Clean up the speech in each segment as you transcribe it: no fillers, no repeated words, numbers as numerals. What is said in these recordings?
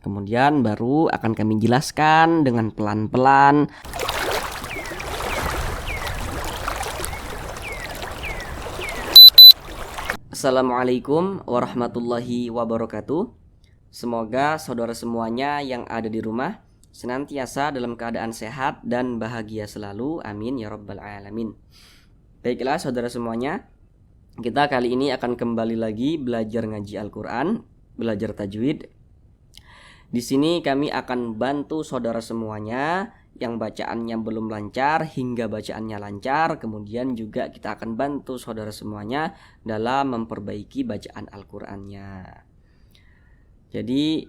Kemudian baru akan kami jelaskan dengan pelan-pelan. Assalamualaikum warahmatullahi wabarakatuh. Semoga saudara semuanya yang ada di rumah senantiasa dalam keadaan sehat dan bahagia selalu. Amin ya rabbal alamin. Baiklah saudara semuanya, kita kali ini akan kembali lagi belajar ngaji Al-Quran, belajar tajwid. Di sini kami akan bantu saudara semuanya yang bacaannya belum lancar hingga bacaannya lancar. Kemudian juga kita akan bantu saudara semuanya dalam memperbaiki bacaan Al-Qur'annya. Jadi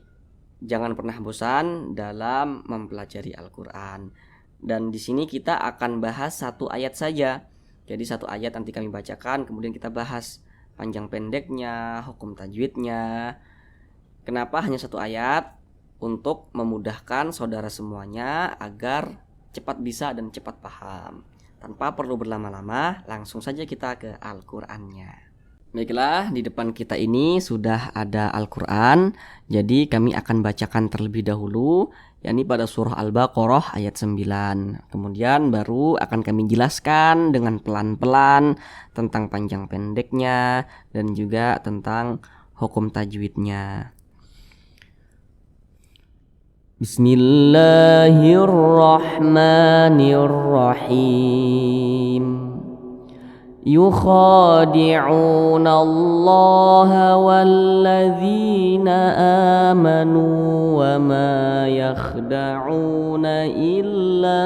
jangan pernah bosan dalam mempelajari Al-Qur'an. Dan di sini kita akan bahas satu ayat saja. Jadi satu ayat nanti kami bacakan, kemudian kita bahas panjang pendeknya, hukum tajwidnya. Kenapa hanya satu ayat? Untuk memudahkan saudara semuanya agar cepat bisa dan cepat paham. Tanpa perlu berlama-lama, langsung saja kita ke Al-Qur'annya. Baiklah, di depan kita ini sudah ada Al-Qur'an. Jadi kami akan bacakan terlebih dahulu, yakni pada surah Al-Baqarah ayat 9. Kemudian baru akan kami jelaskan dengan pelan-pelan tentang panjang pendeknya dan juga tentang hukum tajwidnya. Bismillahirrahmanirrahim. Yukhadi'una Allah walladzina amanu wa ma yakhda'una illa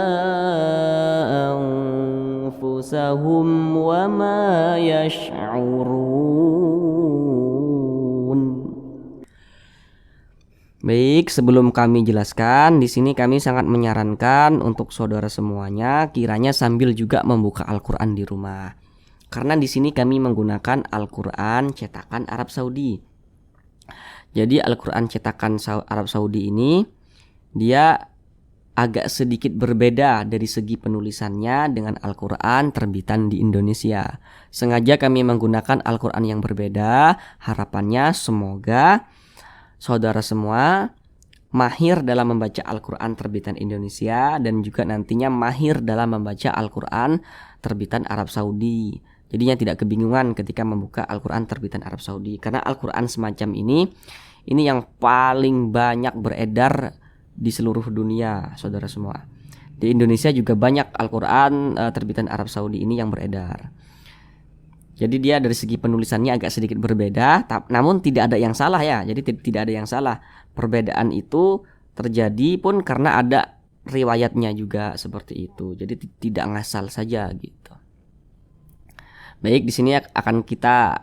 anfusahum wa ma yash'urun. Baik, sebelum kami jelaskan, di sini kami sangat menyarankan untuk saudara semuanya kiranya sambil juga membuka Al-Qur'an di rumah. Karena di sini kami menggunakan Al-Qur'an cetakan Arab Saudi. Jadi Al-Qur'an cetakan Arab Saudi ini dia agak sedikit berbeda dari segi penulisannya dengan Al-Qur'an terbitan di Indonesia. Sengaja kami menggunakan Al-Qur'an yang berbeda. Harapannya semoga saudara semua mahir dalam membaca Al-Qur'an terbitan Indonesia dan juga nantinya mahir dalam membaca Al-Qur'an terbitan Arab Saudi. Jadinya tidak kebingungan ketika membuka Al-Qur'an terbitan Arab Saudi, karena Al-Qur'an semacam ini yang paling banyak beredar di seluruh dunia, saudara semua. Di Indonesia juga banyak Al-Qur'an terbitan Arab Saudi ini yang beredar. Jadi dia dari segi penulisannya agak sedikit berbeda, namun tidak ada yang salah ya. Jadi tidak ada yang salah. Perbedaan itu terjadi pun karena ada riwayatnya juga seperti itu. Jadi tidak ngasal saja gitu. Baik, di sini akan kita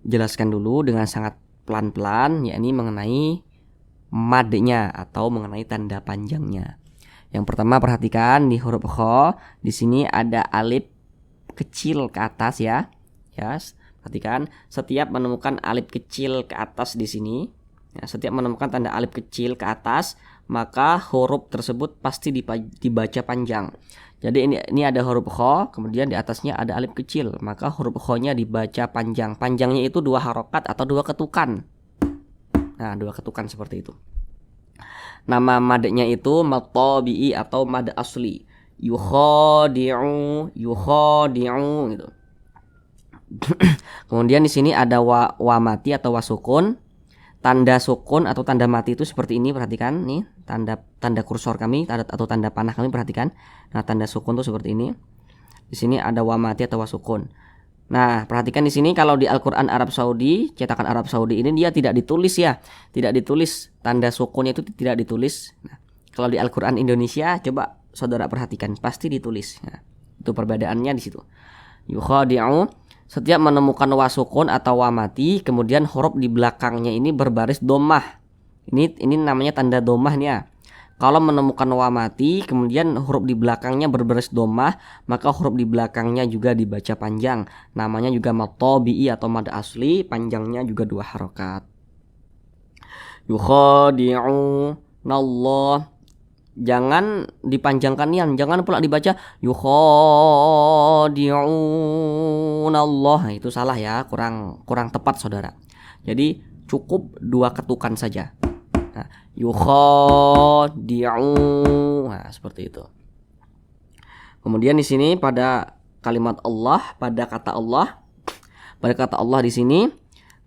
jelaskan dulu dengan sangat pelan-pelan, yakni mengenai madnya atau mengenai tanda panjangnya. Yang pertama perhatikan di huruf kha, di sini ada alif kecil ke atas ya. Perhatikan, setiap menemukan alif kecil ke atas di sini, setiap menemukan tanda alif kecil ke atas, maka huruf tersebut pasti dibaca panjang. Jadi ini ada huruf kha, kemudian di atasnya ada alif kecil, maka huruf kha-nya dibaca panjang. Panjangnya itu 2 harokat atau 2 ketukan. Nah, 2 ketukan seperti itu. Nama madnya itu mad tabi'i atau mad asli. Yukhadi'u gitu. Kemudian di sini ada wa mati atau wasukun. Tanda sukun atau tanda mati itu seperti ini, perhatikan nih, tanda kursor kami atau tanda panah kami, perhatikan. Nah, tanda sukun itu seperti ini. Di sini ada wa mati atau wasukun. Nah, perhatikan di sini kalau di Al-Qur'an Arab Saudi, cetakan Arab Saudi ini dia tidak ditulis ya. Tidak ditulis, tanda sukunnya itu tidak ditulis. Nah, kalau di Al-Qur'an Indonesia coba saudara perhatikan, pasti ditulis. Nah, itu perbedaannya di situ. Yukhadi'u, setiap menemukan wasukun atau wamati, kemudian huruf di belakangnya ini berbaris domah. Ini namanya tanda domah nih ya. Kalau menemukan wamati, kemudian huruf di belakangnya berbaris domah, maka huruf di belakangnya juga dibaca panjang. Namanya juga mad tabi'i atau mad asli, panjangnya juga 2 harokat. Yukhadi'u nallah, jangan dipanjangkan nian, jangan pula dibaca yukhadi'unallah. Nah, itu salah ya, kurang tepat saudara. Jadi cukup 2 ketukan saja. Nah, yukhadi'u. Nah, seperti itu. Kemudian di sini pada kalimat Allah, pada kata Allah di sini,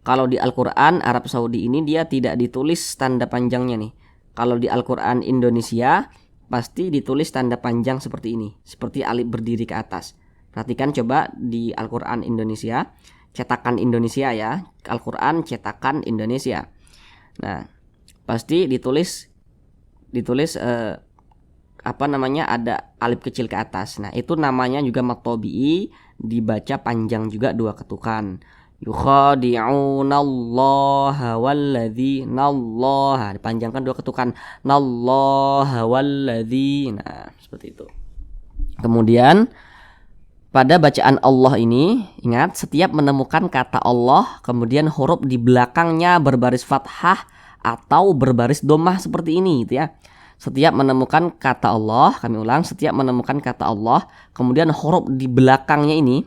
kalau di Al-Qur'an Arab Saudi ini dia tidak ditulis tanda panjangnya nih. Kalau di Al-Qur'an Indonesia pasti ditulis tanda panjang seperti ini, seperti alif berdiri ke atas. Perhatikan coba di Al-Qur'an Indonesia, cetakan Indonesia ya, Al-Qur'an cetakan Indonesia. Nah, pasti ditulis ada alif kecil ke atas. Nah, itu namanya juga mad tabi'i, dibaca panjang juga 2 ketukan. Yukhadi'unallaha walladzi nallaha, dipanjangkan 2 ketukan, nallaha walladzi. Nah, seperti itu. Kemudian pada bacaan Allah ini, ingat setiap menemukan kata Allah kemudian huruf di belakangnya berbaris fathah atau berbaris dhammah seperti ini gitu ya. Setiap menemukan kata Allah, kami ulang, setiap menemukan kata Allah kemudian huruf di belakangnya ini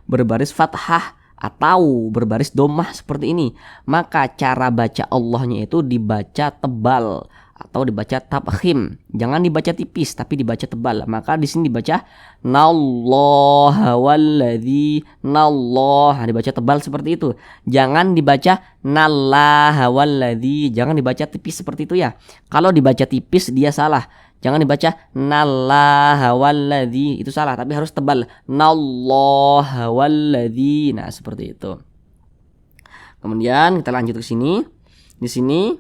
berbaris fathah atau berbaris dhammah seperti ini, maka cara baca Allahnya itu dibaca tebal atau dibaca tafkhim. Jangan dibaca tipis tapi dibaca tebal. Maka di sini dibaca nallaha walladzi nallah, dibaca tebal seperti itu. Jangan dibaca nallaha walladzi, jangan dibaca tipis seperti itu ya. Kalau dibaca tipis dia salah. Jangan dibaca nallaha walladzi, itu salah, tapi harus tebal. Nallaha walladzi. Nah, seperti itu. Kemudian kita lanjut ke sini. Di sini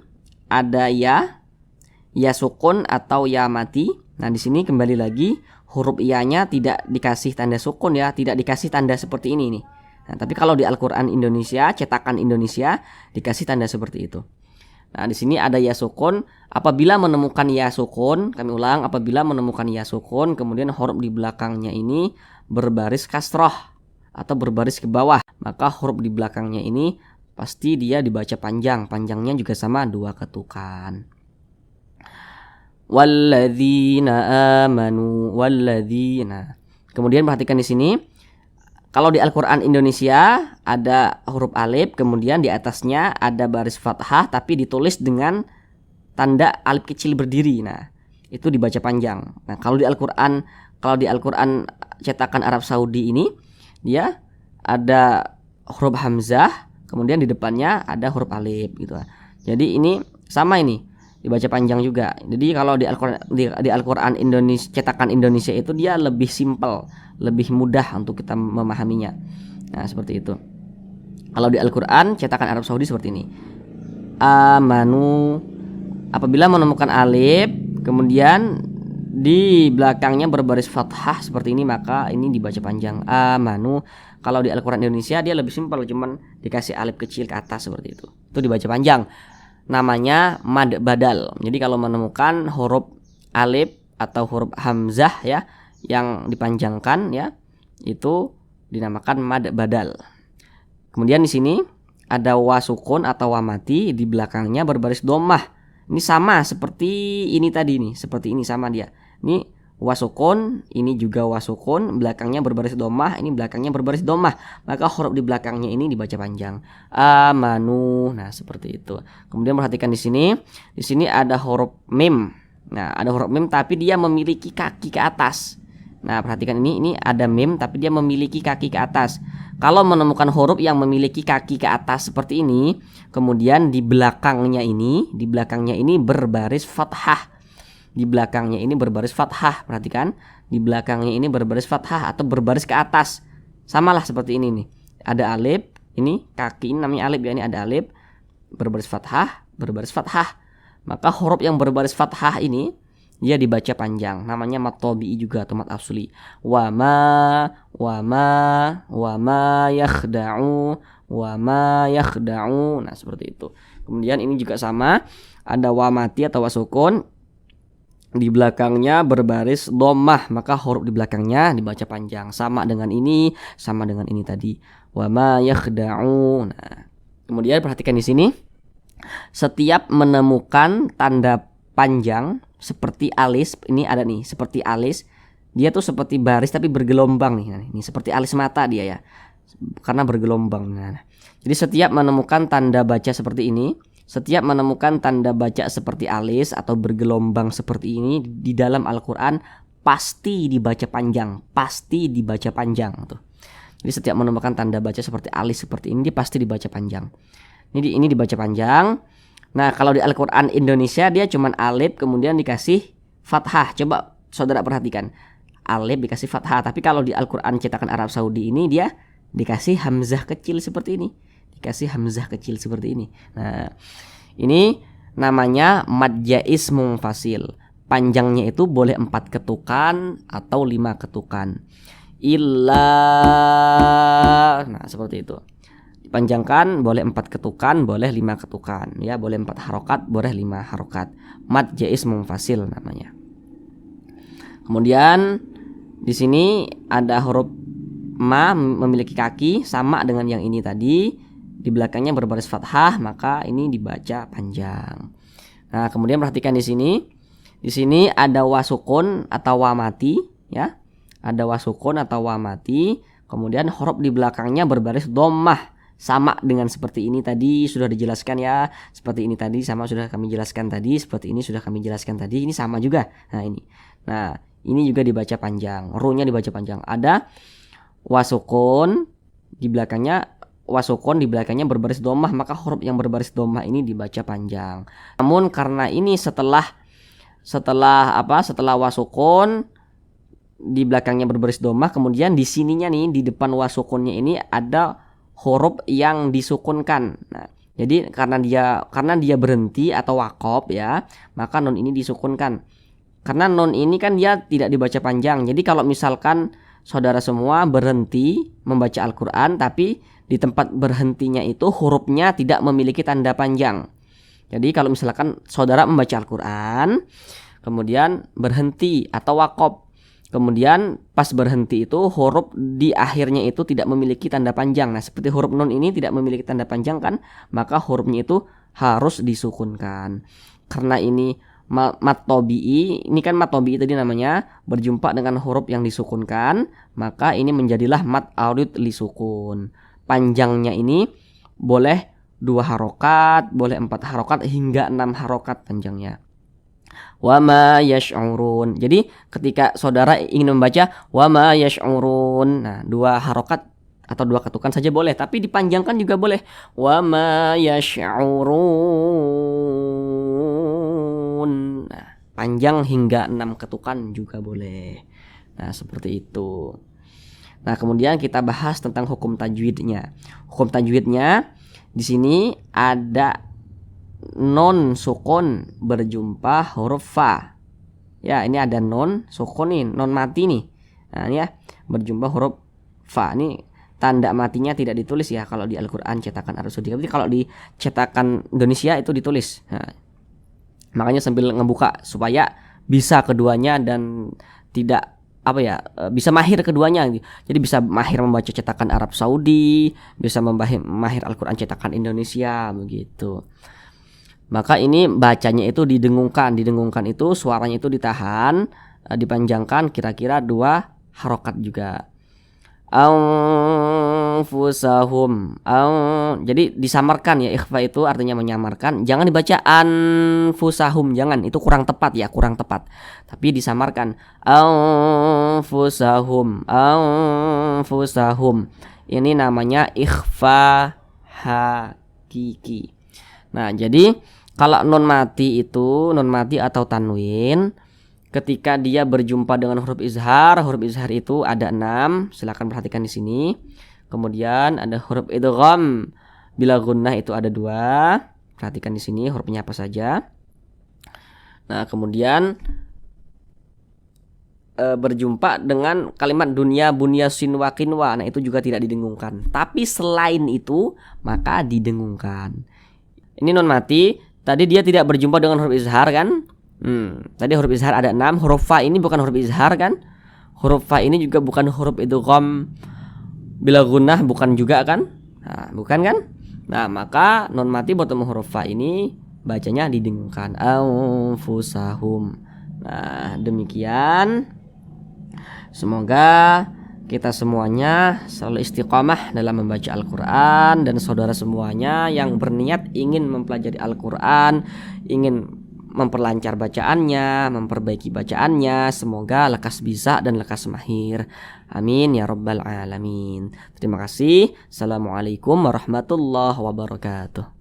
ada ya sukun atau ya mati. Nah, di sini kembali lagi huruf ya-nya tidak dikasih tanda sukun ya, tidak dikasih tanda seperti ini nih. Nah, tapi kalau di Al-Qur'an Indonesia, cetakan Indonesia dikasih tanda seperti itu. Nah, di sini ada ya sukun. Apabila menemukan ya sukun, kami ulang, apabila menemukan ya sukun kemudian huruf di belakangnya ini berbaris kasrah atau berbaris ke bawah, maka huruf di belakangnya ini pasti dia dibaca panjang. Panjangnya juga sama 2 ketukan. Walladzina amanu walladzina. Kemudian perhatikan di sini. Kalau di Al-Qur'an Indonesia ada huruf alif, kemudian di atasnya ada baris fathah tapi ditulis dengan tanda alif kecil berdiri. Nah, itu dibaca panjang. Nah, kalau di Al-Qur'an cetakan Arab Saudi ini dia ada huruf hamzah, kemudian di depannya ada huruf alif gitu. Jadi ini sama ini, dibaca panjang juga. Jadi kalau di Al-Qur'an Indonesia, cetakan Indonesia itu dia lebih simpel, lebih mudah untuk kita memahaminya. Nah, seperti itu. Kalau di Al-Qur'an cetakan Arab Saudi seperti ini. Amanu, apabila menemukan alif kemudian di belakangnya berbaris fathah seperti ini, maka ini dibaca panjang. Amanu. Kalau di Al-Qur'an Indonesia dia lebih simpel, cuman dikasih alif kecil ke atas seperti itu. Itu dibaca panjang. Namanya mad badal. Jadi kalau menemukan huruf alif atau huruf hamzah ya yang dipanjangkan ya, itu dinamakan mad badal. Kemudian di sini ada wa sukun atau wa mati, di belakangnya berbaris dhammah. Ini sama seperti ini tadi nih, seperti ini sama dia. Ini wa sukun, ini juga wa sukun, belakangnya berbaris dhammah, ini belakangnya berbaris dhammah. Maka huruf di belakangnya ini dibaca panjang. Amanu. Nah, seperti itu. Kemudian perhatikan di sini. Di sini ada huruf mim. Nah, ada huruf mim tapi dia memiliki kaki ke atas. Nah, perhatikan ini ada mim tapi dia memiliki kaki ke atas. Kalau menemukan huruf yang memiliki kaki ke atas seperti ini, kemudian di belakangnya ini berbaris fathah. Di belakangnya ini berbaris fathah. Perhatikan, di belakangnya ini berbaris fathah atau berbaris ke atas. Samalah seperti ini nih. Ada alif, ini kaki ini namanya alif ya, ini ada alif, berbaris fathah, berbaris fathah. Maka huruf yang berbaris fathah ini dia dibaca panjang, namanya mad tabi'i juga atau mad asli. Wa ma yakhda'u, wa ma yakhda'u. Nah, seperti itu. Kemudian ini juga sama, ada wa mati atau wa sukun, di belakangnya berbaris dhammah, maka huruf di belakangnya dibaca panjang, sama dengan ini tadi. Wa ma yakhda'u. Nah, kemudian perhatikan di sini. Setiap menemukan tanda panjang seperti alis, ini ada nih seperti alis, dia tuh seperti baris tapi bergelombang nih. Nah, ini seperti alis mata dia ya, karena bergelombang. Nah, jadi setiap menemukan tanda baca seperti ini, Setiap menemukan tanda baca seperti alis atau bergelombang seperti ini di dalam Al-Quran pasti dibaca panjang, pasti dibaca panjang tuh. Jadi setiap menemukan tanda baca seperti alis seperti ini pasti dibaca panjang. Ini dibaca panjang. Nah, kalau di Al-Quran Indonesia dia cuman alif kemudian dikasih fathah. Coba saudara perhatikan, alif dikasih fathah. Tapi kalau di Al-Quran cetakan Arab Saudi ini dia dikasih hamzah kecil seperti ini. Dikasih hamzah kecil seperti ini. Nah, ini namanya mad jaiz munfasil. Panjangnya itu boleh 4 ketukan atau 5 ketukan. Nah seperti itu. Dipanjangkan boleh 4 ketukan, boleh 5 ketukan. Ya, boleh 4 harokat, boleh 5 harokat. Mad jaiz munfasil namanya. Kemudian di sini ada huruf ma memiliki kaki sama dengan yang ini tadi. Di belakangnya berbaris fathah, maka ini dibaca panjang. Nah, kemudian perhatikan di sini. Di sini ada wasukun atau wamati, ya. Ada wasukun atau wamati. Kemudian huruf di belakangnya berbaris dhammah, sama dengan seperti ini tadi sudah dijelaskan ya. Seperti ini tadi sama sudah kami jelaskan tadi, seperti ini sudah kami jelaskan tadi. Ini sama juga. Nah, ini. Nah, ini juga dibaca panjang. Ru-nya dibaca panjang. Ada wasukun di belakangnya berbaris dhammah, maka huruf yang berbaris dhammah ini dibaca panjang. Namun karena ini setelah wasukun di belakangnya berbaris dhammah, kemudian di sininya nih di depan wasukunnya ini ada huruf yang disukunkan. Nah, jadi karena dia berhenti atau waqaf ya, maka nun ini disukunkan. Karena nun ini kan dia tidak dibaca panjang. Jadi kalau misalkan saudara semua berhenti membaca Al-Quran, tapi di tempat berhentinya itu hurufnya tidak memiliki tanda panjang. Jadi kalau misalkan saudara membaca Al-Quran, kemudian berhenti atau waqaf, kemudian pas berhenti itu huruf di akhirnya itu tidak memiliki tanda panjang. Nah, seperti huruf nun ini tidak memiliki tanda panjang kan, maka hurufnya itu harus disukunkan. Karena ini mat tabi'i, ini kan mat tabi'i tadi namanya, berjumpa dengan huruf yang disukunkan, maka ini menjadilah mat arid li sukun. Panjangnya ini boleh 2 harokat, boleh 4 harokat hingga 6 harokat panjangnya. Wa ma yash'urun. Jadi ketika saudara ingin membaca wa ma yash'urun, nah 2 harokat atau 2 ketukan saja boleh, tapi dipanjangkan juga boleh. Wa ma yash'urun. Nah, panjang hingga 6 ketukan juga boleh. Nah, seperti itu. Nah, kemudian kita bahas tentang hukum tajwidnya. Hukum tajwidnya di sini ada non sukun berjumpa huruf fa. Ya, ini ada non sukun nih, non mati nih. Nah, ini ya, berjumpa huruf fa. Ini tanda matinya tidak ditulis ya kalau di Al-Qur'an cetakan Arab Saudi. Tapi kalau di cetakan Indonesia itu ditulis. Nah, makanya sambil ngebuka supaya bisa keduanya dan tidak bisa mahir keduanya. Jadi bisa mahir membaca cetakan Arab Saudi, bisa mahir Al-Quran cetakan Indonesia begitu. Maka ini bacanya itu didengungkan itu suaranya itu ditahan, dipanjangkan kira-kira 2 harokat juga. Anfusahum. Jadi disamarkan ya, ikhfa itu artinya menyamarkan. Jangan dibaca anfusahum, jangan, itu kurang tepat. Tapi disamarkan anfusahum. Ini namanya ikhfa hakiki. Nah, jadi kalau nun mati atau tanwin, ketika dia berjumpa dengan huruf izhar itu ada 6. Silakan perhatikan di sini. Kemudian ada huruf idgham bila gunnah itu ada 2. Perhatikan di sini hurufnya apa saja. Nah, kemudian berjumpa dengan kalimat dunya bunya sinwa kinwa. Nah, itu juga tidak didengungkan. Tapi selain itu maka didengungkan. Ini nun mati. Tadi dia tidak berjumpa dengan huruf izhar kan? Tadi huruf izhar ada 6. Huruf fa ini bukan huruf izhar kan? Huruf fa ini juga bukan huruf idgham bila gunnah, bukan juga kan? Nah, bukan kan? Nah, maka nun mati bertemu huruf fa ini bacanya didengungkan. Anfusahum. Nah, demikian. Semoga kita semuanya selalu istiqomah dalam membaca Al-Quran, dan saudara semuanya yang berniat ingin mempelajari Al-Quran, ingin memperlancar bacaannya, memperbaiki bacaannya, semoga lekas bisa dan lekas mahir. Amin ya rabbal alamin. Terima kasih. Assalamualaikum warahmatullahi wabarakatuh.